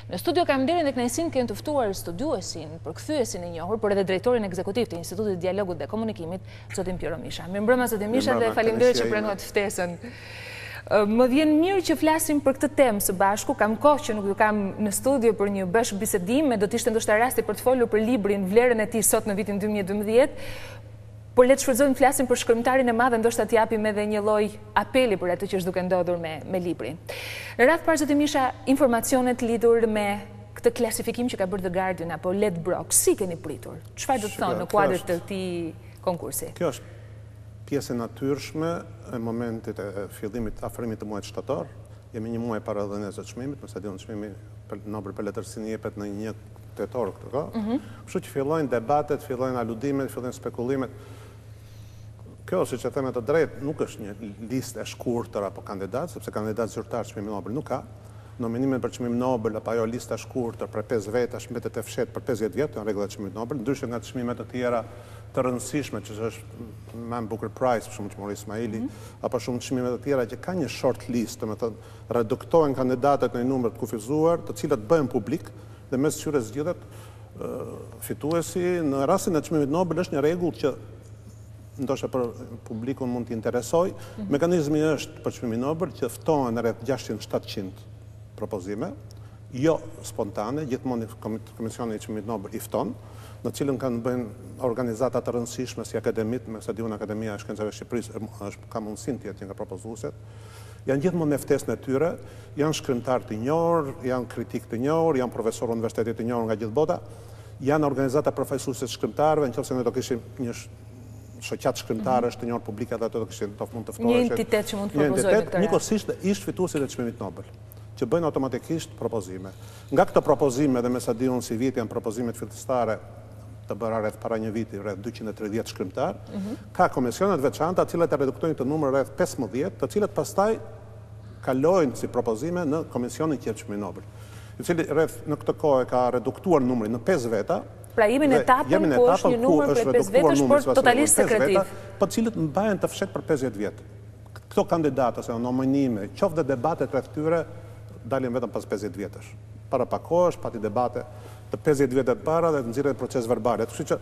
Në studio kam nderin dhe kënaqësinë kënë të ftuar studiuesin, përkthyesin e njohur, por edhe drejtorin ekzekutiv të Institutit Dialogut dhe Komunikimit, zotin Piero Misha. Mirëmbrëma zotin Misha dhe faleminderit që pranuat ftesën. Më vjen mirë që flasim për këtë temë së bashku, kam kohë që nuk ju kam në studio për një bashkë bisedim, do të ishte ndoshta rasti për të folur për librin Vlerën e tij sot në vitin 2012. Por le të shfrytëzojmë flasim për shkrimtarin e madh, ndoshta t'japim edhe një lloj apeli për atë që është duke ndodhur me librin. Në radhë parë zotin Misha, informacionet lidhur me këtë klasifikim që ka bërë The Guardian apo Ledbrok, si keni pritur? Çfarë do të thonë në kuadër të këtij konkursi? Kjo është pjesë e natyrshme e momentit e fillimit afrimit të muajit shtator. Jemi një muaj para dhënies së çmimit, më sa diun çmimi Nobel për letërsinë jepet në 1 tetor këtë kohë. Kështu që fillojnë debatet, fillojnë aludimet, fillojnë spekullimet. Kjo, siç e them të drejtë, nuk është një listë e shkurtër apo kandidat, sepse kandidat zyrtar çmimi Nobel nuk ka. Nominimet për çmim Nobel apo ajo lista e shkurtër për 5 vetash mbetet e fshehtë për 50 vjet, janë rregullat e çmimit Nobel, ndryshe nga çmimet të tjera të rëndësishme, që është Man Booker Prize, për shumë që mori Ismaili, apo shumë çmime të tjera që ka një short list, domethënë reduktohen kandidatët në një numër të kufizuar, të cilat bëhen publik dhe mes tyre zgjidhet fituesi. Në rastin e çmimit Nobel është një rregull që ndoshta për publikun mund t'i interesoj. Mekanizmi është për çmimin Nobel që ftohen rreth 600-700 propozime, jo spontane, gjithmonë Komisioni i çmimit Nobel i fton, në cilën kanë bënë organizata të rëndësishme si akademit, me sa diun Akademia e Shkencave të Shqipërisë ka mundësinë të jetë nga propozuesit. Janë gjithmonë me ftesën e tyre, janë shkrimtarë të njohur, janë kritik të njohur, janë profesorë universitetit të njohur nga gjithë bota, janë organizata përfaqësuese të shkrimtarëve, nëse ne do kishim një shoqat shkrimtarësh të njohur publike ato do kishin mund të ftoheshin. Një entitet që mund të propozojë këtë. Njëkohësisht ish fituesit e çmimit Nobel, që bëjnë automatikisht propozime. Nga këto propozime dhe me sa diun si vit janë propozimet fillestare të bëra rreth para një viti, rreth 230 shkrimtar, ka komisionet veçanta, të cilat e reduktojnë të numër rreth 15, të cilat pastaj kalojnë si propozime në Komisionin që jep çmimin Nobel, i cili rreth në këtë kohë ka reduktuar numrin në 5 veta. Pra jemi në etapën ku është një numër për 5 vetash, por totalisht sekretiv. Për cilët mbahen të fshehtë për 50 vjet. Këto kandidatë ose nominime, qoftë dhe debatet rreth tyre, dalin vetëm pas 50 vjetësh. Para pak kohësh, pati debate të 50 vjetet para dhe nxirret proces verbal. Kështu që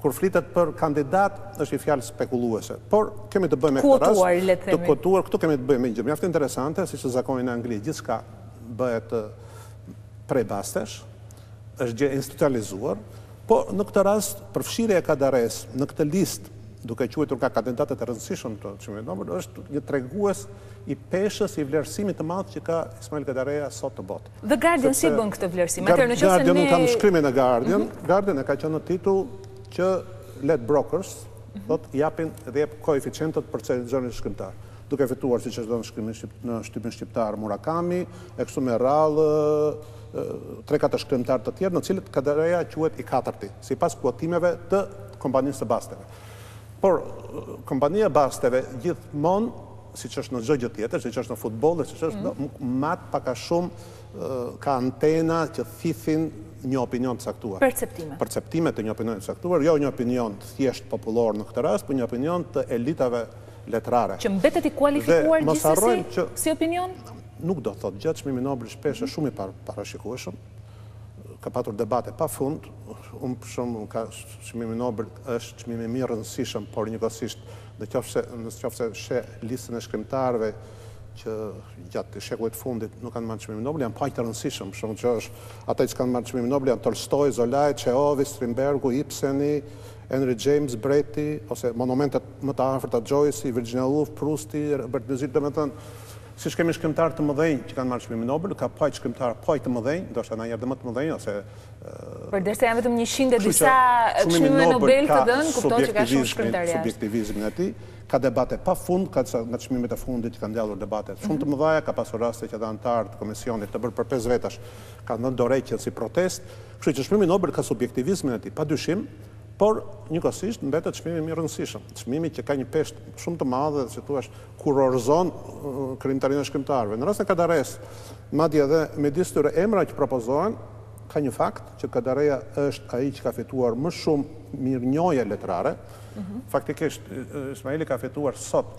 kur flitet për kandidat, është një fjalë spekulluese. Por kemi të bëjmë me këtë rast, të kotuar, këtu kemi të bëjmë me gjë mjaft interesante, siç është zakoni në Angli, gjithçka bëhet prej bastesh, është gjë institucionalizuar, po në këtë rast përfshirja e Kadares në këtë listë, duke quajtur ka kandidatët e rëndësishëm të çmimit Nobel, është një tregues i peshës i vlerësimit të madh që ka Ismail Kadareja sot në botë. The Guardian si bën këtë vlerësim? Guardian nuk kam shkrimin e Guardian. Guardian e ka qenë në titull që Ledbrokers japin dhe jep koeficientët për selekcionin shkrimtar. Duke fituar siç është në shtypin shqiptar Murakami, e kështu me radhë 3-4 shkrimtarë të tjerë, në cilët Kadareja quhet i katërti, sipas kuotimeve të kompanisë së basteve. Por kompania e basteve gjithmonë, siç është në çdo gjë tjetër, siç është në futboll dhe siç është mat pak a shumë ka antena që thithin një opinion të caktuar. Perceptime të një opinioni të caktuar, jo një opinion thjesht popullor në këtë rast, por një opinion të elitave letrare. Që mbetet i kualifikuar gjithsesi si opinion? Nuk do thotë gjë, çmimi Nobel shpesh është shumë i parashikueshëm. Ka patur debate pafund. Unë për shembull ka çmimi Nobel është çmimi më i rëndësishëm, por njëkohësisht nëse sheh listën e shkrimtarëve që gjatë shekullit fundit nuk kanë marrë çmimin Nobel, janë pak të rëndësishëm, për shembull që është ata që kanë marrë çmimin Nobel janë Tolstoi, Zollai, Çehovi, Strindbergu, Ibseni, Henry James, Breti, ose monumentet më të afërta Joyce, Virginia Woolf, Prousti, Robert Musil, domethënë siç kemi shkrimtarë të mëdhenj që kanë marrë çmimin Nobel, ka pak shkrimtarë pak të mëdhenj, ndoshta na herë më të mëdhenj ose përderisa janë vetëm 100 e disa çmime Nobel të dhënë, kupton që ka shumë shkrimtarë. Subjektivizmin e tij, ka debate pafund, ka nga çmimet e fundit që kanë ndjalur debate shumë të mëdha, ka pasur raste që anëtarë të komisionit të bërë për 5 vetash kanë dhënë dorëheqjen si protestë, kështu që çmimi Nobel ka subjektivizmin e tij, padyshim. Por njëkohësisht mbetet çmimi më i rëndësishëm, çmimi që ka një peshë shumë të madhe, si thua, kurorëzon krijimtarinë e shkrimtarëve. Në rastin e Kadares, madje edhe midis tyre emra që propozohen, ka një fakt që Kadareja është ai që ka fituar më shumë mirënjohje letrare. Faktikisht Ismaili ka fituar sot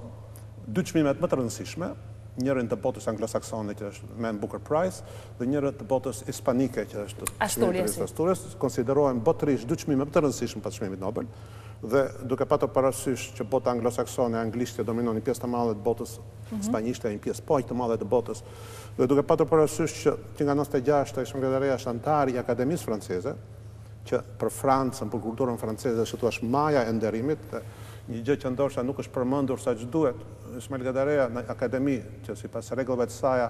2 çmimet më të rëndësishme, njërin të botës anglosaksone që është Man Booker Prize dhe njërin të botës hispanike që është Asturias. Konsiderohen botërisht dy çmime më të rëndësishëm pas çmimit Nobel dhe duke patur parasysh që bota anglosaksone anglishtja dominon një pjesë të madhe të botës, spanjishtja një pjesë po aq të madhe të botës dhe duke patur parasysh që nga 96 ishte Mgredareja është antar i Akademisë Franceze që për Francën, për kulturën franceze që është maja e nderimit, një gjë që ndoshta nuk është përmendur sa që duhet. Ismail Gadareja në akademi, që sipas rregullave të saj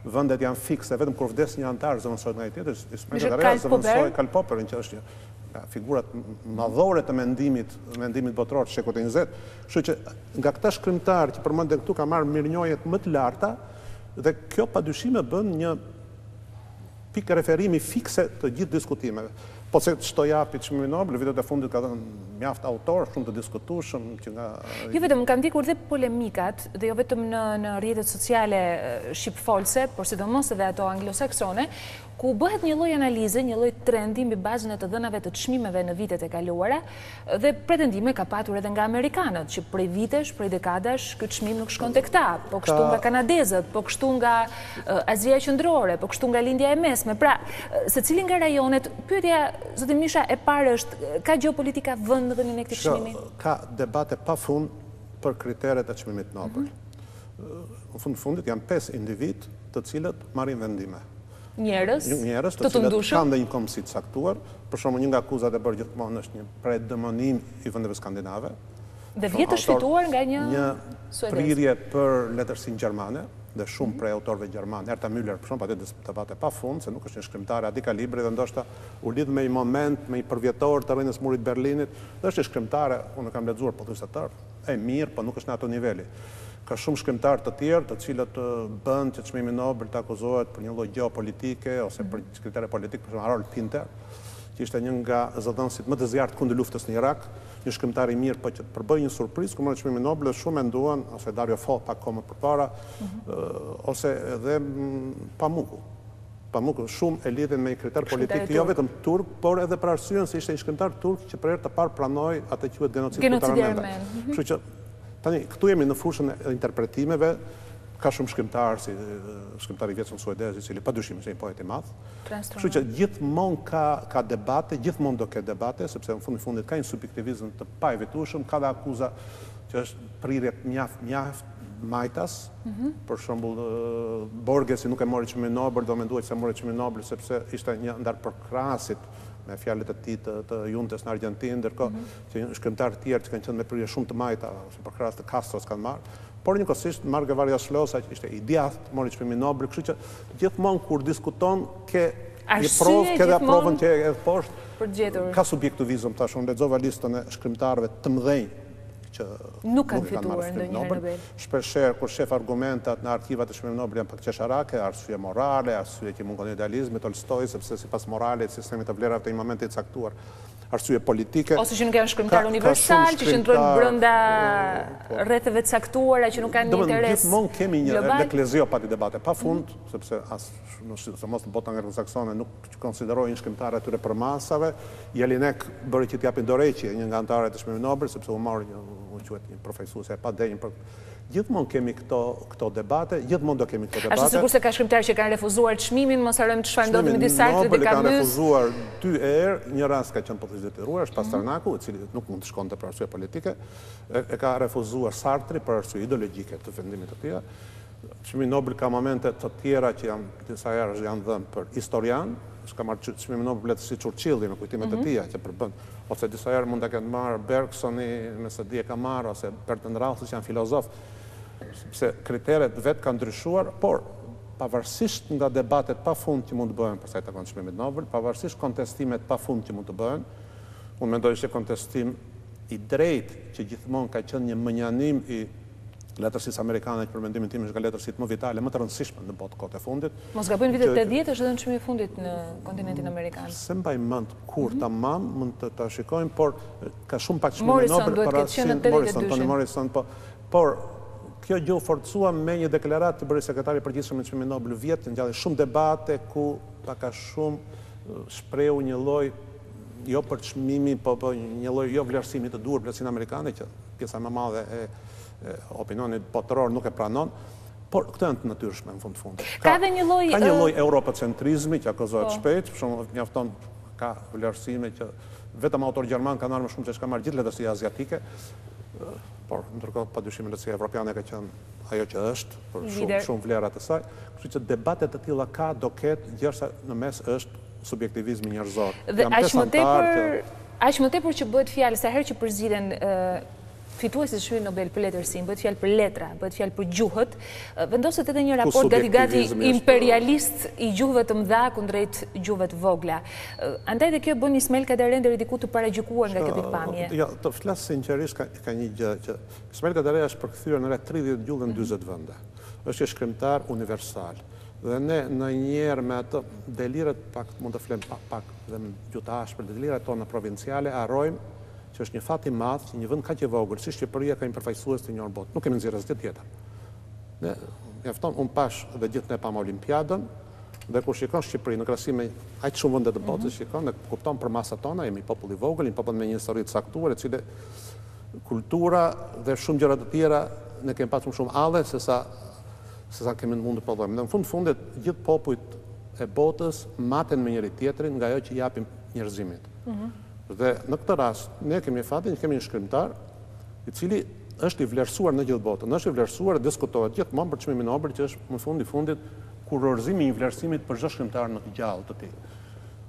vendet janë fikse, vetëm kur vdes një antar zëvendësohet nga ai tjetër. Ismail Gadareja zëvendësoi Karl Popperin, që është nga figurat madhore të mendimit botror të shekullit 20. Kështu që nga këta shkrimtarë që përmenden këtu ka marrë mirënjohjet më të larta dhe kjo padyshim e bën një pikë referimi fikse të gjithë diskutimeve. Po se çdo japi çmimin Nobel, vitet e fundit ka dhënë mjaft autor, shumë të diskutueshëm që nga jo vetëm kanë ndikur dhe polemikat, dhe jo vetëm në rrjetet sociale shqipfolse, por sidomos edhe ato anglosaksone, ku bëhet një lloj analize, një lloj trendi mbi bazën e të dhënave të çmimeve në vitet e kaluara dhe pretendime ka patur edhe nga amerikanët që prej vitesh, prej dekadash ky çmim nuk shkonte këta, po kështu nga kanadezët, po kështu nga Azia Qendrore, po kështu nga Lindja e Mesme. Pra, secili nga rajonet, pyetja zotin Misha e parë është, ka gjeopolitika vend në dhënien e këtij çmimi? Ka debate pafund për kriteret e çmimit Nobel. Në fundit janë 5 individ të cilët marrin vendime. Njerëz të cilët kanë dhe një komësi të saktuar, për shembull një nga akuzat e bërë gjithmonë është një predëmonim i vendeve skandinave. Dhe vjet është fituar nga një suedez. Prirje për letërsinë gjermane dhe shumë prej autorëve gjermanë. Erta Müller për shembull patjetër debate pafund, se nuk është një shkrimtare ati kalibri dhe ndoshta u lidh me një moment, me një përvjetor të rrjedhës murit Berlinit, dhe është një shkrimtare, unë kam lexuar pothuajse tërë, e mirë, po nuk është në ato niveli. Ka shumë shkrimtarë të tjerë të cilët bën që çmimi Nobel të akuzohet për një lloj geopolitike ose për kritere politik, për shembull Harold Pinter, që ishte një nga zëdhënësit më të zjarrt kundër luftës në Irak, një shkrimtar i mirë, po që përbëj një surprizë kur morë çmimin Nobel, shumë menduan, ose Dario Fo pak kohë më përpara, ose edhe Pamuku. Pamuku shumë e lidhin me një kriter politik, jo vetëm turk, por edhe për arsyen se ishte një shkrimtar turk që për herë të parë pranoi atë quhet genocid armen. Kështu që tani, këtu jemi në fushën e interpretimeve, ka shumë shkrimtarë, si shkrimtari i vjetshëm suedez, i cili padyshim është një poet i madh. Kështu që gjithmonë ka debate, gjithmonë do ketë debate, sepse në fundit ka një subjektivizëm të paevitueshëm, ka dhe akuza që është prirjet mjaft majtas, për shembull Borgesi nuk e mori çmimin Nobel, do menduaj se mori çmimin Nobel sepse ishte një ndar përkrahasit me fjalët e tij të juntes në Argjentinë, ndërkohë që shkrimtarë të tjerë që kanë qenë me prirje shumë të majta, ose për krahas të Castros kanë marrë, por njëkohësisht Marga Vargas Llosa që ishte i djathtë, mori çmimin Nobel, kështu që gjithmonë kur diskuton ke një provë, ke dhe provën që e poshtë, ka subjektivizëm, tash unë lexova listën e shkrimtarëve të mëdhenj që nuk kanë fituar ndonjëherë Nobel. Shpeshherë kur shef argumentat në arkivat e çmimit Nobel janë pak qesharake, arsye morale, arsye që mungon idealizmi, Tolstoi, sepse sipas moralit sistemi të vlerave të një momenti të caktuar, arsye politike. Ose që nuk janë shkrimtar universal, që qëndrojnë brenda rretheve të caktuara që nuk kanë një interes global. Gjithmonë kemi një eklezio pati debate pafund, sepse mos të bota anglosaksone nuk konsiderojnë shkrimtarë atyre për masave. Jelinek bëri që t'japin dorëheqje një nga antarët e çmimit Nobel, sepse u mori një profesuese e padenjë për gjithmonë kemi këto debate, gjithmonë do kemi këto debate. Ashtu sikur se ka shkrimtarë që kanë refuzuar çmimin, mos harrojmë të çfarë ndodhi midis Sartrit dhe Camus. Kanë refuzuar 2 herë, një rast ka qenë pothuajse detyruar, është Pasternaku, i cili nuk mund të shkonte për arsye politike, e ka refuzuar Sartri për arsye ideologjike të vendimit të tij. Çmimi Nobel ka momente të tjera që disa herë janë dhënë për historian, s'ka marrë çmimin Nobel si Churchilli me kujtimet e tij që përbën, ose disa herë mund ta kenë marrë Bergsoni, me sa di e ka marrë, ose Bertrand Russell që janë filozof, sepse kriteret vetë kanë ndryshuar, por pavarësisht nga debatet pafund që mund të bëhen për sa i takon çmimit Nobel, pavarësisht kontestimet pafund që mund të bëhen, unë mendoj se kontestim i drejtë që gjithmonë ka qenë një mënjanim i letërsisë amerikane që për mendimin tim është nga letërsitë më vitale, më të rëndësishme në botë kohët e fundit. Mos gabojnë vitet 80 është edhe çmimi i fundit në kontinentin amerikan. Se mbaj mend kur tamam mund të ta shikojmë, por ka shumë pak çmime Nobel para Morrison, Toni Morrison, por kjo gjë u forcua me një deklaratë të bëri sekretari i përgjithshëm i çmimit Nobel vjet, ngjalli shumë debate ku pak a shumë shprehu një lloj jo për çmimi, po një lloj jo vlerësimi të duhur vlerësinë amerikane që pjesa më e madhe e opinionit botëror nuk e pranon, Por këtë janë të natyrshme në fund. Ka dhe një lloj ka një lloj europocentrizmi që akuzohet shpejt, për shembull mjafton ka vlerësime që vetëm autor gjerman kanë marrë më shumë se çka marr gjithë letërsia asiatike, por ndërkohë padyshim letërsia evropiane ka qenë ajo që është për shumë vlera të saj, kështu që debatet të tilla ka do ketë gjërsa në mes është subjektivizmi njerëzor. Dhe aq më tepër që bëhet fjalë sa herë që përziden fituesit Çmimit Nobel për letërsinë, bëhet fjalë për letra, bëhet fjalë për gjuhët, vendoset edhe një raport gati imperialist i gjuhëve të mëdha kundrejt gjuhëve të vogla. Andaj dhe kjo bën Ismail Kadare deri diku të paragjykuar nga kjo pikpamje. Jo, të flas sinqerisht ka një gjë që Ismail Kadare është përkthyer në rreth 30 gjuhë në 40 vende. Është një shkrimtar universal. Dhe ne në njerë me atë deliret, pak mund të flem pak dhe në gjutash për deliret tonë provinciale, harrojmë që është një fat i madh që një vend kaq i vogël si Shqipëria ka një përfaqësues të njërë botë. Nuk kemi nxjerrë asgjë tjetër. Ne mjafton unë pash dhe gjithë ne pam Olimpiadën dhe kur shikon Shqipërinë në krahasim me aq shumë vende të botës, shikon ne kupton për masat tona, jemi popull i vogël, një popull me një histori të caktuar, e cili kultura dhe shumë gjëra të tjera ne kemi pasur shumë alle se sa kemi mund të prodhojmë. Në fundit gjithë popujt e botës maten me njëri tjetrin nga ajo që japim njerëzimit. Dhe në këtë rast, ne kemi fatin që kemi një shkrimtar i cili është i vlerësuar në gjithë botën, është i vlerësuar dhe diskutohet gjithmonë për çmimin Nobel që është në fundit kurorëzimi i vlerësimit për çdo shkrimtar në të gjallë të tij.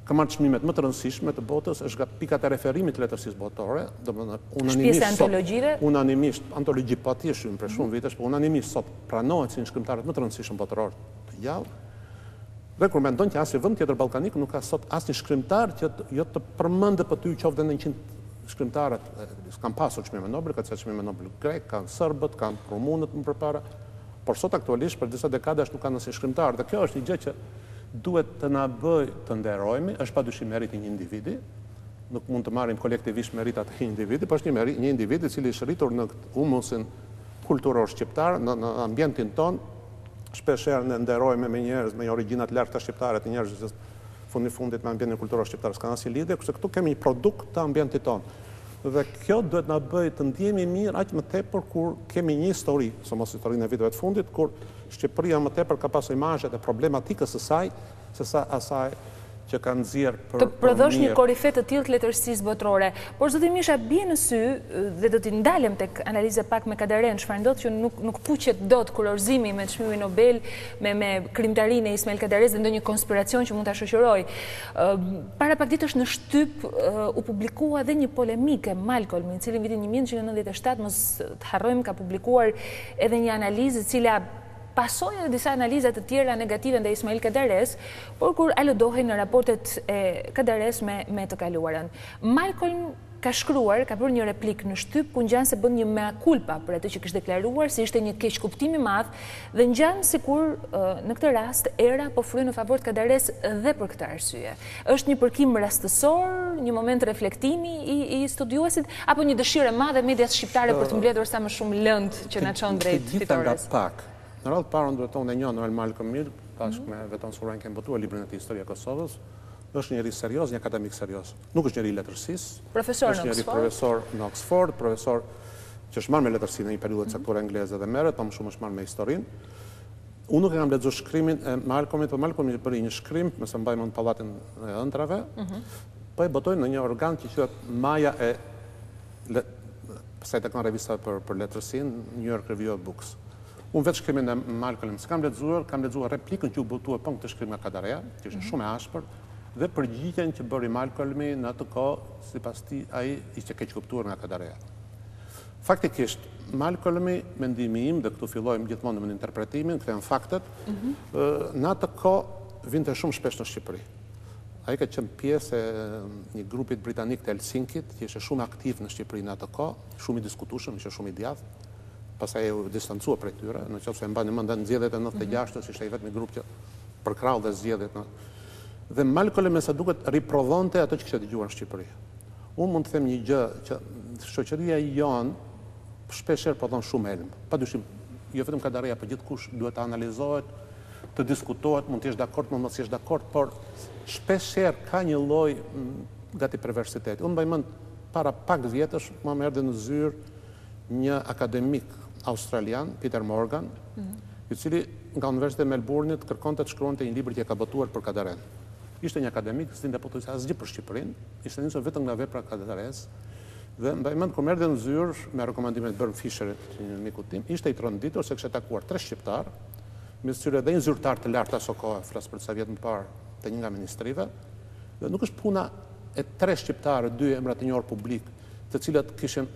Ka marrë çmimet më të rëndësishme të botës, është nga pikat e referimit të letërsisë botore, domethënë unanimisht antologji patjetër për shumë vitesh, por unanimisht sot pranohet si një shkrimtar më të rëndësishëm botror të gjallë. Dhe kur mendon që asnjë vend tjetër ballkanik nuk ka sot asnjë shkrimtar që jo të përmendë për ty qoftë në 100 shkrimtarët, kanë pasur çmime Nobel, ka çmime Nobel grek, kanë serbët, kanë rumunët më përpara, por sot aktualisht për disa dekadash nuk kanë asnjë shkrimtar. Dhe kjo është një gjë që duhet të na bëj të nderojmë, është padyshim meriti një individi, nuk mund të marrim kolektivisht meritat e një individi, por është një individ i cili është rritur në humusin kulturor shqiptar, në ambientin ton. Shpesherë ne nderojmë me njerëz me origjinat lartë të shqiptare, të njerëz që fundit me ambientin kulturor shqiptar s'ka asnjë lidhje, kurse këtu kemi një produkt të ambientit tonë. Dhe kjo duhet na bëjë të ndjehemi mirë aq më tepër kur kemi një histori, somos historinë e viteve të fundit, kur Shqipëria më tepër ka pasur imazhet e problematikës së saj, sesa asaj që kanë nxjerr për të prodhosh një korifet të tillë të letërsisë botërore. Por zoti Misha bie në sy dhe do t'i ndalem tek analiza pak me Kadaren, çfarë ndodh që nuk puqet dot kurorëzimi me çmimin Nobel me krimtarinë e Ismail Kadares dhe ndonjë konspiracion që mund ta shoqëroj. Para pak ditësh në shtyp u publikua edhe një polemike Malcolm, i cili në vitin 1997 mos të harrojmë ka publikuar edhe një analizë e cila pasoi edhe disa analiza të tjera negative ndaj Ismail Kadares, por kur aludohej në raportet e Kadares me të kaluarën. Malcolm ka shkruar, ka bërë një replik në shtyp ku ngjan se bën një mea culpa për atë që kishte deklaruar, si ishte një keq kuptim i madh dhe ngjan sikur në këtë rast era po fryn në favor të Kadares dhe për këtë arsye. Është një përkim rastësor, një moment reflektimi i studiuesit apo një dëshirë e madhe e medias shqiptare për të mbledhur sa më shumë lënd që na çon drejt fitores? Në radhë parën duhet tonë e një Noel Malcolm mirë, bashkë me Veton Surajn kemë botuar librin e tij Historia e Kosovës, është njëri serioz, një akademik serioz. Nuk është njëri letërsisë, është njëri profesor në Oxford, profesor që është marrë me letërsinë në një periudhë caktuar angleze dhe merret, pa më shumë është marrë me historinë. Unë nuk e kam lexuar shkrimin e Malcolmit, por Malcolmi bëri një shkrim, nëse mbaj mend pallatin e ëndrave, po e botoi në një organ që quhet Maja e pastaj tek revista për letërsinë, New York Review of Books. Unë vetë shkrimin e Malcolm s'kam lexuar, kam lexuar replikën që u botua pa këtë shkrim nga Kadarea, që është shumë e ashpër, dhe përgjigjen që bëri Malcolmi në atë kohë, sipas tij ai ishte keq kuptuar nga Kadarea. Faktikisht, Malcolmi, mendimi im, dhe këtu fillojmë gjithmonë me interpretimin, këto janë faktet, në atë kohë vinte shumë shpesh në Shqipëri. Ai ka qenë pjesë e një grupit britanik të Helsinkit, që ishte shumë aktiv në Shqipëri në atë kohë, shumë i diskutueshëm, ishte shumë i djathtë. Pastaj u distancua prej tyre, në qoftë se mbani mend zgjedhjet e 96-s, ishte i vetmi grup që përkrau dhe zgjedhjet. Dhe Malcolm me sa duket riprodhonte ato që kishte dëgjuar në Shqipëri. Unë mund të them një gjë që shoqëria jonë shpeshherë prodhon shumë helm. Padyshim, jo vetëm Kadareja, por gjithkush duhet të analizohet, të diskutohet, mund të jesh dakord, mund mos jesh dakord, por shpeshherë ka një lloj gati perversiteti. Unë mbaj mend para pak vjetësh, më erdhi në zyrë një akademik australian, Peter Morgan, i cili nga Universiteti e Melbourne-it kërkonte të shkruante një libër që ka botuar për Kadaren. Ishte një akademik, s'dinte po të asgjë për Shqipërinë, ishte nisur vetëm nga vepra Kadares. Dhe mbaj mend kur erdhi në zyrë me rekomandimet Bërm Fisherit, një miku tim, ishte i tronditur se kishte takuar 3 shqiptar, mes tyre dhe një zyrtar të lartë aso kohë, flas për sa vjet më parë, të një nga ministrive, dhe nuk është puna e 3 shqiptarë, 2 emra të njohur publik, të cilët kishin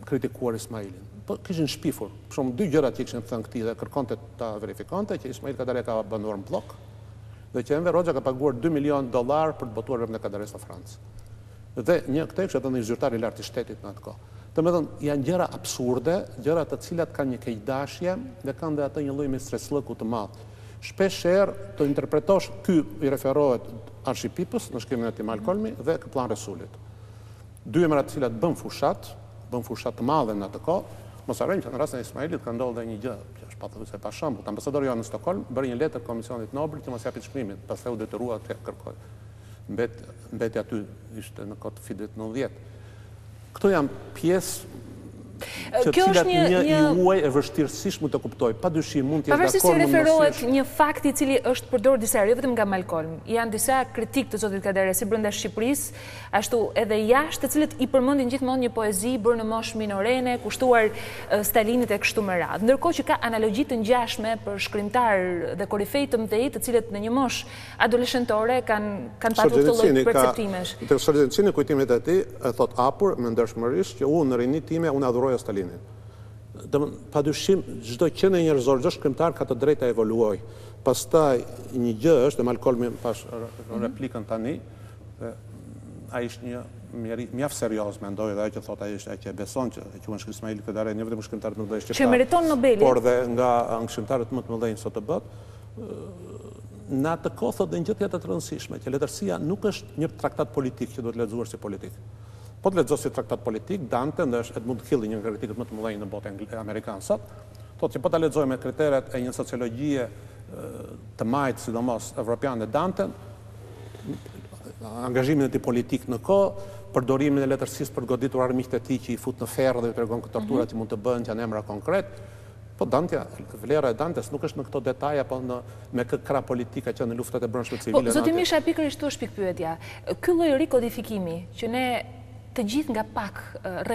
kritikuar Ismailin. Po kishin shpifur. Për shembull, 2 gjëra që kishin thënë këtij dhe kërkonte ta verifikonte që Ismail Kadare ka banuar në blok dhe që Enver Hoxha ka paguar $2 milion për të botuar veprat e Kadares në Francë. Dhe këtë kishte thënë një zyrtar i lartë i shtetit në atë kohë. Domethënë, janë gjëra absurde, gjëra të cilat kanë një keqdashje dhe kanë dhe atë një lloj streslëku të madh. Shpeshherë të interpretosh ky i referohet Arshipipës në shkrimin e tij Malcolmi dhe Kaplan Resulit. 2 emra të cilat bën fushat të madhe në atë kohë. Mos harrojmë që në rastin e Ismailit ka ndodhur një gjë, që është patjetër pa shembull, ambasadori jonë në Stockholm bëri një letër Komisionit Nobel që mos japit çmimin, pastaj u detyrua të kërkojë. Mbeti aty ishte në kohë të Fitit 90. Këto janë pjesë që cilat një huaj e vështirësisht mund të kuptoj. Padyshim mund të jetë pavarësisht se referohet një fakti i cili është përdorur disa herë, jo vetëm nga Malcolm. Janë disa kritik të zotit Kadare si brenda Shqipërisë, ashtu edhe jashtë, të cilët i përmendin gjithmonë një poezi bërë në moshë minorene, kushtuar Stalinit e kështu me radhë. Ndërkohë që ka analogji të ngjashme për shkrimtar dhe korifej të mëdhenj, të cilët në një moshë adoleshentore kanë patur këtë lloj perceptimesh. Solzhenitsini kujtimet e tij e thot hapur me ndershmërisht që unë në rinit time unë adhuroja Stalinin. Padyshim, çdo qenie njerëzore, çdo shkrimtar ka të drejtë të evoluojë. Pastaj një gjë është, dhe Malcolmi pas replikën tani, ai ishte një mjaft serioz, mendoj, dhe ai që thot ai është ai që beson që quhen Ismail Kadare, jo vetëm shkrimtar të mëdhenj shqiptar. Që meriton Nobelin. Por dhe nga shkrimtarët më të mëdhenj sot të bot, në atë kohë thotë një gjë tjetër të rëndësishme, që letërsia nuk është një traktat politik që duhet lexuar si politik. Po të lexosh si traktat politik, Dante, ndër Edmund Hilley, një nga kritikët më të mëdhenj në botën amerikane sot, thotë që po ta lexojmë me kriteret e një sociologjie të majtë, sidomos evropiane, Dante, angazhimin e tij politik në kohë, përdorimin e letërsisë për goditur armiqtë e tij që i fut në ferr dhe i tregon këto tortura që mund të bëhen, që janë emra konkret. Po Dante, vlera e Dantes nuk është në këto detaje, po me kë krah politika që në luftat e brendshme civile. Po zoti Misha, pikërisht këtu është pikpyetja. Ky lloj rikodifikimi që ne të gjithë nga pak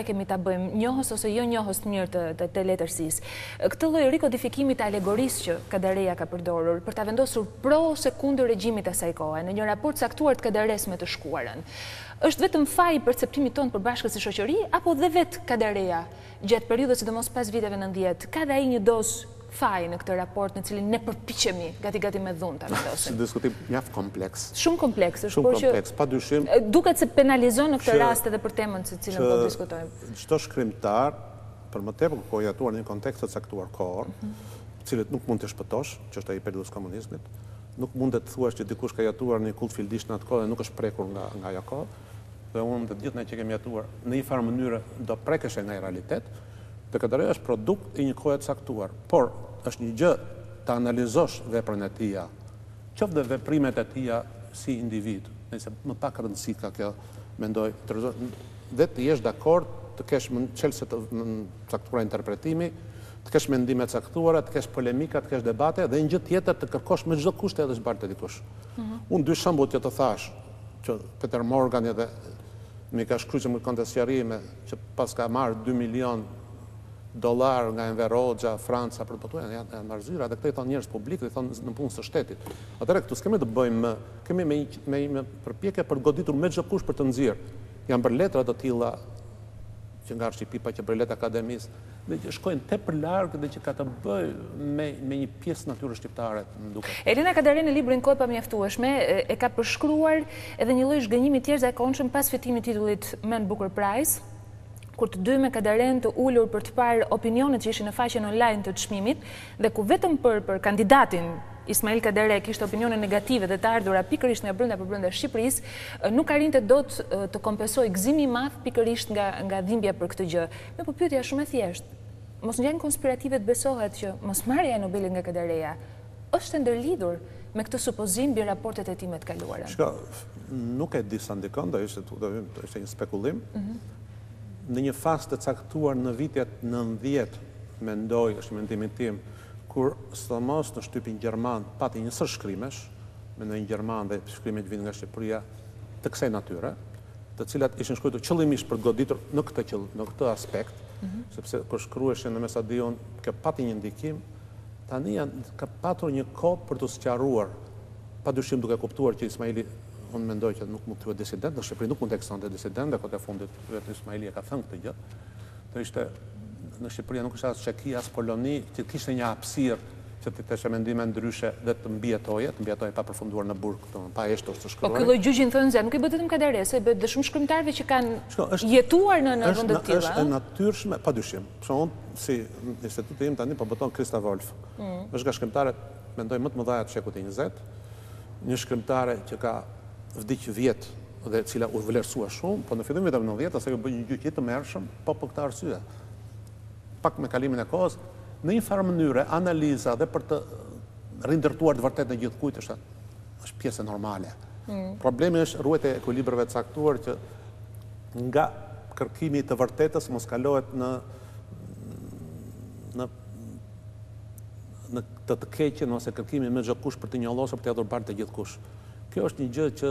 kemi ta bëjmë, njohës ose jo njohës të mirë të letërsisë. Këtë lloj rikodifikimi të alegorisë që Kadareja ka përdorur për ta vendosur pro ose kundër regjimit asaj kohe, në një raport caktuar të Kadares me të shkuarën, është vetëm faji perceptimit tonë përbashkët si shoqëri, apo dhe vetë Kadareja, gjatë periudhës sidomos pas viteve 90, ka dhe ai një dozë faj në këtë raport në cilin ne përpiqemi gati me dhunë ta vendosim. Është diskutim mjaft kompleks. Shumë kompleks, është shumë kompleks, padyshim. Duket se penalizon në këtë rast edhe për temën se cilën po diskutojmë. Çdo shkrimtar, për më tepër kur jetuar në një kontekst të caktuar kohor, cilët nuk mund të shpëtosh, që është ai periudhës komunizmit, nuk mund të thuash që dikush ka jetuar në një kult fildisht në atë kohë dhe nuk është prekur nga ajo kohë, dhe unë të gjithë ne që kemi jetuar në një farë mënyrë do prekesh nga realitet. Dhe Kadare është produkt i një kohe të caktuar, por është një gjë të analizosh veprën e tija, qoftë dhe veprimet e tija si individ, nëse më pak rëndësi ka kjo, mendoj, dhe të jesh dakord, të kesh çelëse të caktuara interpretimi, të kesh mendime të caktuara, të kesh polemika, të kesh debate, dhe një gjë tjetër të kërkosh me çdo kusht edhe zbardh të dikush. Unë 2 shembull që të thash, që Peter Morgan edhe mi ka shkruar që më kontesjarime, që pas ka marrë $2 milion nga Enver Hoxha, Franca, për të botuar, janë marrëzyra, dhe këto i thonë njerëz publik, dhe i thonë në punës së shtetit. Atëherë këtu s'kemi të bëjmë, kemi me përpjekje për goditur me çdo kush për të nxjerrë. Janë bërë letra të tilla që nga Arshipippa, që bërë letra akademisë, dhe që shkojnë tepër larg dhe që ka të bëjë me një pjesë natyrës shqiptare, më duket. Elena Kadare në librin Kohë pa mjaftueshme e ka përshkruar edhe një lloj zhgënjimi të jashtëzakonshëm pas fitimit të titullit Man Booker Prize, kur të dy me Kadaren të ullur për të parë opinionet që ishin në faqen online të çmimit, dhe ku vetëm për kandidatin Ismail Kadare kishte opinione negative dhe të ardhura pikërisht nga brenda Shqipërisë, nuk arrinte dot të kompensojë gëzimi i madh pikërisht nga dhimbja për këtë gjë. Me po pyetja shumë e thjeshtë. Mos ngjan konspirative të besohet që mosmarrja e Nobelit nga Kadareja është ndërlidhur me këtë supozim mbi raportet e tij me të kaluara. Shka, nuk e di sa ndikon, ishte një spekulim. Në një fazë të caktuar në vitet 90, mendoj, është mendimi tim, kur sidomos në shtypin gjerman pati një sër shkrimesh, me në një gjerman dhe shkrimet vinë nga Shqipëria të kësaj natyre, të cilat ishin shkruar qëllimisht për goditur në këtë aspekt, sepse kur shkruheshin në Mesadion, kjo pati një ndikim, tani ka patur një kohë për të sqaruar, padyshim duke kuptuar që Ismaili, unë mendoj që nuk mund të thuhet disident, në Shqipëri nuk mund të ekzistonte disident, dhe kote fundit vetë Ismaili e ka thënë këtë gjë. Do ishte në Shqipëri nuk ishte as Çeki, as Poloni, që kishte një hapësirë që të kishte mendime ndryshe dhe të mbijetoje pa përfunduar në burg, pa eshtur të shkruar. Po ky lloj gjyqin thënë se nuk i bëhet vetëm Kaderese, i bëhet dhe shumë shkrimtarëve që kanë jetuar në vende të tilla. Është e natyrshme, padyshim. Për shembull, si instituti im tani po boton Krista Wolf. Është nga shkrimtarët, mendoj më të mëdha të shekut e 20, një shkrimtare që ka vdiq vjet dhe cila u vlerësua shumë, po në fillim vitit 90 asaj u bë një gjyq të mërshëm, po për këtë arsye. Pak me kalimin e kohës, në një farë mënyre, analiza dhe për të rindërtuar të vërtet në gjithë kujt është pjesë normale. Problemi është ruajt e ekuilibrave të caktuar që nga kërkimi të vërtetës mos kalohet në të keqen ose kërkimi me çdo kush për të njollosur për të hedhur barë të gjithkush. Kjo është një gjë që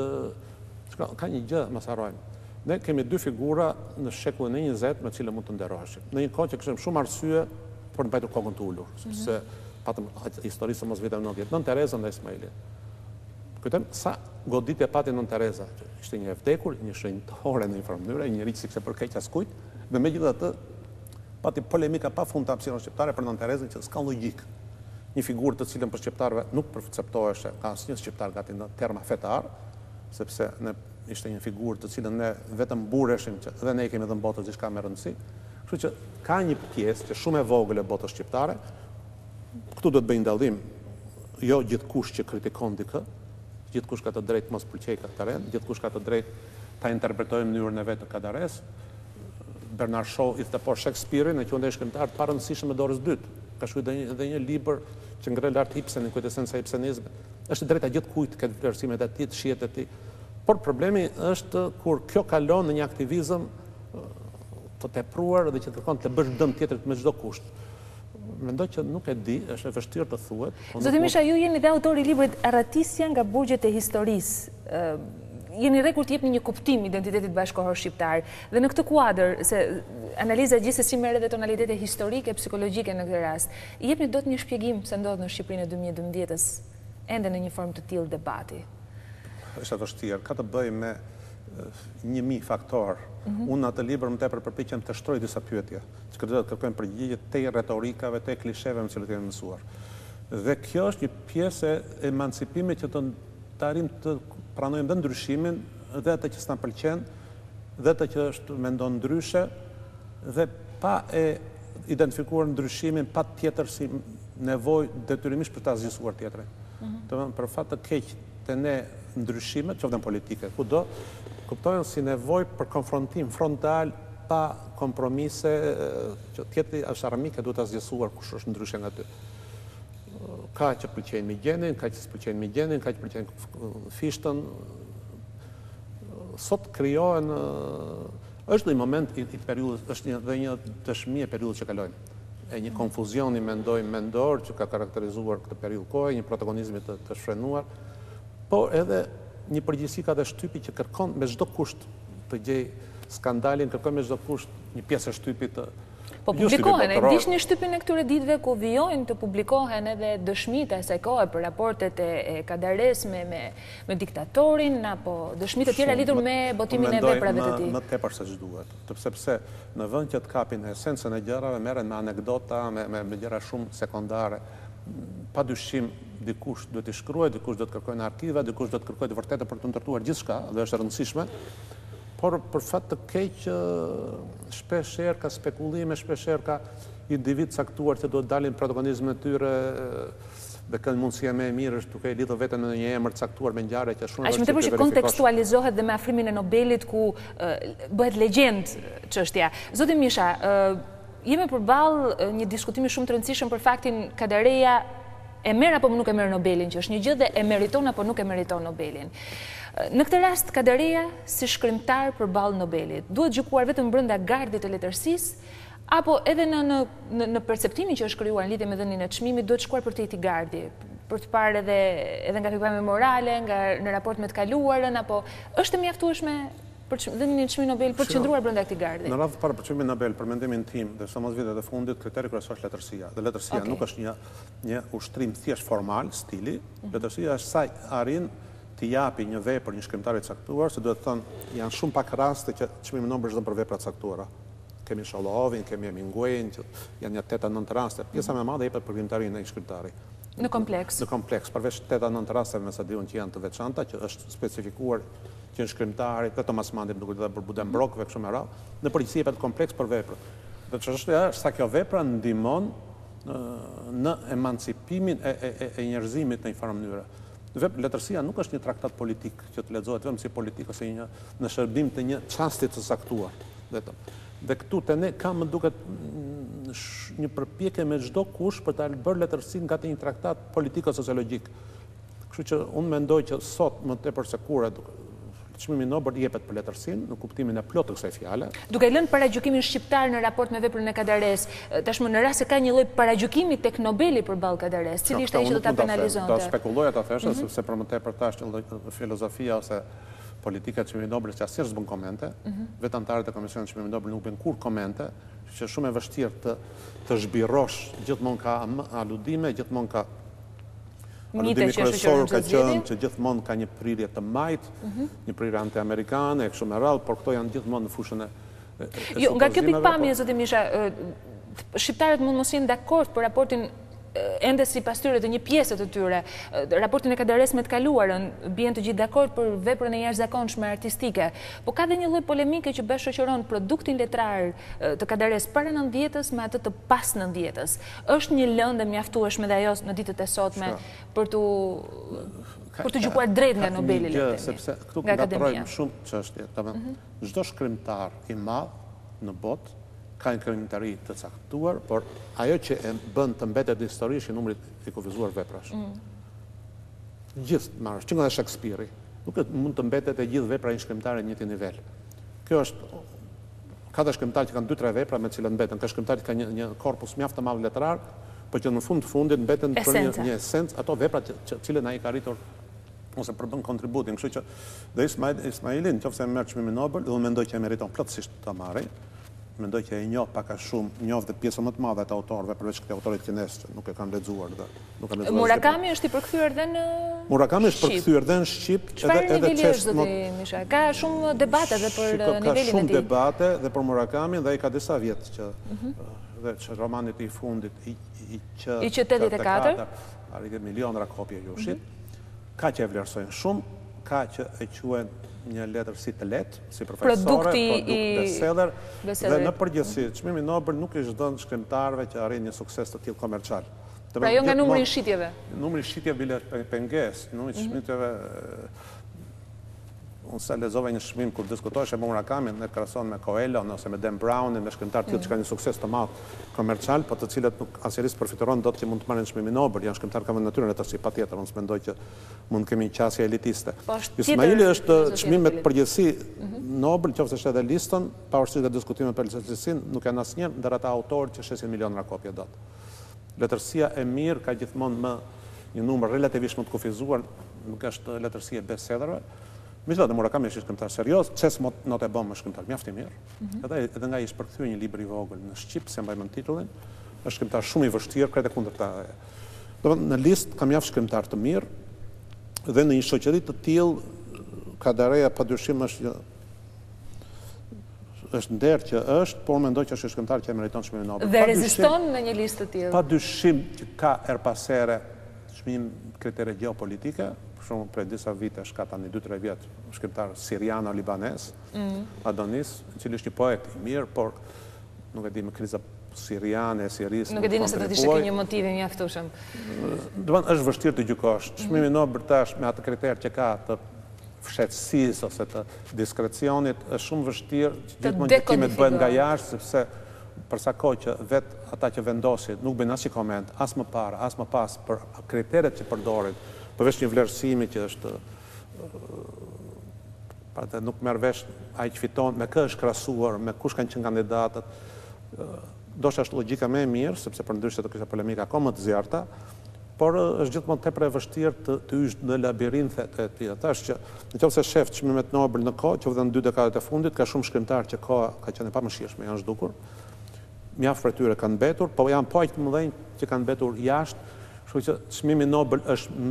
ka një gjë mos harrojmë. Ne kemi dy figura në shekullin e 20 me të cilët mund të nderoheshim. Në një kohë që kishim shumë arsye për të mbajtur kokën të ulur, sepse patëm historisë mos vitet 90, Nën Terezën dhe Ismailin. Kujtem sa goditje pati Nën Tereza, që ishte një e vdekur, një shenjtore në një farë mënyrë, një njerëz që s'e përkeq askujt, dhe megjithatë pati polemika pafund të hapësirën shqiptare për Nën Terezën që s'ka logjik. Një figurë të cilën për shqiptarëve nuk perceptoheshe, ka asnjë shqiptar gati në terma fetar, sepse ne ishte një figurë të cilën ne vetëm bureshim që dhe ne kemi dhënë botës diçka me rëndësi. Kështu që ka një pjesë që shumë e vogël e botës shqiptare, këtu do të bëj dallim, jo gjithkush që kritikon dikë, gjithkush ka të drejtë mos pëlqej këtë terren, gjithkush ka të drejtë ta interpretojë mënyrën e vet të Kadares. Bernard Shaw i thëpor Shakespeare-in, e quajnë shkrimtar të parëndësishëm me dorës dytë. Ka shkruar edhe një libër që ngre lart Ibsenin, kujdesencë e ibsenizmit. Është drejta gjithkujt këtë vlerësimet e tij, shihet e tij. Por problemi është kur kjo kalon në një aktivizëm të tepruar dhe që kërkon të bësh dëm tjetrit me çdo kusht. Mendoj që nuk e di, është e vështirë të thuhet. Zoti Misha, ju jeni dhe autori i librit Arratisja nga burgjet e historisë. Jeni rregull të jepni një kuptim identitetit bashkëkohor shqiptar. Dhe në këtë kuadër, se analiza gjithsesi merr edhe tonalitete historike, psikologjike në këtë rast, jepni dot një shpjegim se ndodh në Shqipërinë e 2012-s ende në një formë të tillë debati. Është e vështirë, ka të bëjë me 1000 faktor. Unë në atë libër më tepër përpiqem të shtroj disa pyetje, që kërkojnë përgjigje te klicheve, te klisheve me cilët jemi mësuar. Dhe kjo është një pjesë e emancipimit që të arrim të pranojmë dhe ndryshimin, dhe atë që s'na pëlqen, dhe atë që është mendon ndryshe, dhe pa e identifikuar ndryshimin pa tjetër si nevojë detyrimisht për ta zgjisuar tjetrin. Domethënë për fat të keq te ne ndryshimet, qoftë politike, kudo, kuptohen si nevojë për konfrontim frontal pa kompromise, që tjetri është armik e duhet ta zgjesuar kush është ndryshe nga ty. Ka që pëlqejnë migjenin, ka që s'pëlqejnë migjenin, ka që pëlqejnë fishtën. Sot krijohen, është një moment i periudhës, është dhe një dëshmi e periudhës që kalojnë. E një konfuzioni mendor që ka karakterizuar këtë periudhë kohe, një protagonizmi të shfrenuar, po edhe një përgjegjësi ka dhe shtypi që kërkon me çdo kusht të gjej skandalin, kërkon me çdo kusht një pjesë e shtypit të Po publikohen, e dish një shtypin e këtyre ditëve ku vijojnë të publikohen edhe dëshmitë e asaj kohe për raportet e Kadares me diktatorin, apo dëshmitë të tjera lidhur me botimin e veprave të tij. Më tepër se ç'duhet, sepse në vend që të kapin esencën e gjërave, merren me anekdota, me gjëra shumë sekondare. Padyshim dikush duhet të shkruajë, dikush do të kërkojë në arkiva, dikush do të kërkojë të vërtetë për të ndërtuar gjithçka, dhe është e rëndësishme. Por për fat të keq, shpeshherë ka spekulime, shpeshherë ka individ caktuar që do të dalin protagonizmin e tyre dhe kanë mundësia më e mirë është duke lidhur veten me një emër caktuar me ngjarje që shumë është më tepër që kontekstualizohet dhe me afrimin e Nobelit ku bëhet legjendë çështja. Zoti Misha, jemi përballë një diskutimi shumë të rëndësishëm për faktin Kadareja e merr apo nuk e merr Nobelin, që është një gjë, dhe e meriton apo nuk e meriton Nobelin. Në këtë rast, Kadareja si shkrimtar përballë Nobelit, duhet gjykuar vetëm brenda gardit të letërsisë, Apo edhe në perceptimin që është krijuar në lidhje me dhënien e çmimit, duhet shkuar për te Tigardi, për të parë edhe nga pikpamja morale, në raport me të kaluarën, apo është e mjaftueshme për dhënien e çmimit Nobel për të qëndruar brenda këtij gardi? Në radhë parë për çmimin Nobel, për mendimin tim, dhe sa mos vitet e fundit, kriteri kryesor është letërsia. Dhe letërsia nuk është një ushtrim thjesht formal, stili. Letërsia është sa arrin të japi një vepër një shkrimtari caktuar, se duhet të thonë janë shumë pak raste që çmimi Nobel është dhënë për vepra caktuara. Kemi Sholohovin, kemi Hemingwayn, që janë një 8-9 raste. Pjesa më e madhe jepet për krijimtarinë e një shkrimtari. Në kompleks. Në kompleks, përveç 8-9 rasteve me sa diun që janë të veçanta, që është specifikuar që në shkrimtari, dhe Thomas Mann duket edhe për Buddenbrock dhe kështu me radhë, në përgjithësi jepet kompleks për veprën. Dhe çështja është sa kjo vepra ndihmon në emancipimin e njerëzimit në një farë mënyrë. Letërsia nuk është një traktat politik që të lexohet vetëm si politik ose në shërbim të një çasti të saktuar, vetëm. Dhe këtu të ne ka më duket një përpjekje me çdo kush për ta bërë letërsinë nga një traktat politiko-sociologjik. Kështu që unë mendoj që sot më tepër se kur çmimi Nobel jepet për letërsinë në kuptimin e plotë të kësaj fjale. Duke lënë paragjykimin shqiptar në raport me veprën e Kadares, tashmë në rast se ka një lloj paragjykimi tek Nobeli përballë Kadares, cili ishte ai që do ta penalizonte? Do spekuloj ta thashë sepse për më tepër tash filozofia ose politika e çmimit Nobel që asnjëherë s'bën komente, vetë anëtarët e Komisionit të Çmimit Nobel nuk bën kur komente, që është shumë e vështirë të zhbirrosh, gjithmonë ka aludime, gjithmonë ka aludimi kryesor ka qenë që gjithmonë ka një prirje të majt, një prirje anti-amerikane, e kështu me radhë, por këto janë gjithmonë në fushën e jo, nga kjo pikpamje, zotë Misha, shqiptarët mund mos jenë dakord për raportin ende sipas tyre të një pjesë të tyre, raportin e Kadares me të kaluarën, bien të gjithë dakord për veprën e jashtëzakonshme artistike, po ka dhe një lloj polemike që bësh shoqëron produktin letrar të Kadares para 90-s me atë të pas 90-s. Është një lëndë mjaftueshme dhe ajo në ditët e sotme për të gjykuar drejt nga Nobeli, le të themi. Sepse këtu ngatrojmë shumë çështje, domethënë çdo shkrimtar i madh në botë ka një krijimtari të caktuar, por ajo që e bën të mbetet histori është numri i kufizuar veprash. Gjithë marrësh, që nga Shakespeare, nuk mund të mbetet e gjithë vepra një shkrimtari në një nivel. Kjo është ka të shkrimtarë që kanë 2-3 vepra me cilën mbeten, ka shkrimtarë që kanë një korpus mjaft të madh letrar, por që në fund të fundit mbeten për një esencë ato vepra që cilën ai ka arritur ose përbën kontributin. Kështu që dhe Ismailin, nëse merr çmimin Nobel, unë mendoj që e meriton plotësisht ta marrë. Mendoj që e njoh pak a shumë, njoh dhe pjesën më të madhe të autorëve, përveç këtij autorit kinez që nuk e kanë lexuar dhe nuk kanë lexuar. Murakami është i përkthyer edhe në Murakami është përkthyer edhe në shqip, edhe çështë Misha. Ka shumë debate edhe për nivelin e tij. Ka shumë debate dhe për Murakamin dhe ai ka disa vjet që dhe romanit i fundit i që 84 arriti milionra kopje jushit. Ka që e vlerësojnë shumë, ka që e quhen një letërsi të lehtë, si profesore, produkt bestseller, dhe në përgjithësi çmimi Nobel nuk është dhënë shkrimtarëve që arrin një sukses të tillë komercial. Pra jo nga numri i shitjeve. Numri i shitjeve bile pengesë, numri i shitjeve unë sa lexova një shkrim kur diskutoheshe me Murakamin, ne krahason me Coelho ose me Dan Brownin, me shkrimtarë tillë që kanë një sukses të madh komercial, por të cilët nuk asnjërisht përfitoron dot që mund të marrin çmimin Nobel, janë shkrimtarë kanë natyrën e letërsi patjetër, unë mendoj që mund kemi një qasje elitiste. Ismaili është çmim me përgjithësi Nobel, qoftë është edhe Liston, pavarësisht nga diskutimet për letërsinë, nuk janë asnjë ndër ata autorë që shesin milionra kopje dot. Letërsia e mirë ka gjithmonë një numër relativisht më të kufizuar, nuk është letërsia e bestsellerëve. Megjithatë Murakami është shkrimtar serioz, Ces Nottebohm është shkrimtar mjaft i mirë. Edhe nga i shpërkthyer një libër i vogël në shqip, se mbaj mend titullin, është shkrimtar shumë i vështirë, krete kundërta. Domethënë në listë ka mjaft shkrimtar të mirë dhe në një shoqëri të tillë Kadareja padyshim është nder që është, por mendoj që është shkrimtar që e meriton çmimin Nobel. Dhe reziston në një listë të tillë. Padyshim që ka her pas here çmim kritere gjeopolitike, shumë prej disa vitesh, ka tani 2-3 vjet, shkrimtar siriano-libanes, Adonis, i cili është një poet i mirë, por nuk e di me kriza siriane, sirisë. Nuk e di nëse do të ishte një motiv i mjaftueshëm. Domethënë është vështirë të gjykosh. Çmimi Nobel tash me atë kriter që ka të fshehtësisë ose të diskrecionit, është shumë vështirë që gjithmonë gjykimet bëhen nga jashtë, sepse përsa kohë që vetë ata që vendosin nuk bëjnë asnjë koment, as më parë, as më pas për kriteret që përdorin, përveç një vlerësimi që është nuk merr vesh ai që fiton, me kë është krahasuar, me kush kanë qenë kandidatët. ndoshta është logjika më e mirë, sepse përndryshe do kishte polemika akoma të zjarrta, por është gjithmonë tepër e vështirë të hysh në labirinthet e tij. Ata është që nëse shef çmimet Nobel në kohë, që në 2 dekadat e fundit, ka shumë shkrimtarë që koha ka qenë e pamëshirshme, janë zhdukur. Mjaft për tyre kanë mbetur, po janë po aq të mëdhenj që kanë mbetur jashtë. Kështu që çmimi Nobel është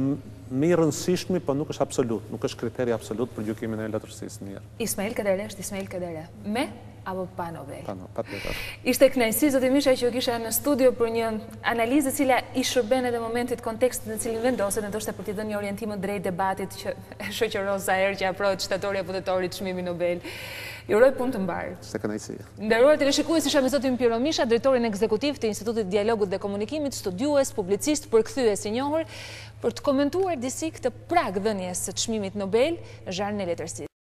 më i rëndësishëm, po nuk është absolut, nuk është kriteri absolut për gjykimin e letërsisë mirë. Ismail Kadare është Ismail Kadare. Me apo pa Nobel? Patjetër. Ishte kënaqësi zoti Misha që kisha në studio për një analizë e cila i shërben edhe momentit, kontekstit në cilin vendoset, ndoshta për t'i dhënë një orientim më drejt debatit që shoqëron sa herë që afrohet shtatori apo tetori çmimi Nobel. Ju uroj punë të mbarë. Ishte kënaqësi. Nderuar teleshikues, isha me zotin Pyro Misha, drejtorin ekzekutiv të Institutit Dialogut dhe Komunikimit, studiues, publicist, përkthyes i njohur, për të komentuar disi këtë prag dhënies së çmimit Nobel në zharrin e letërsisë.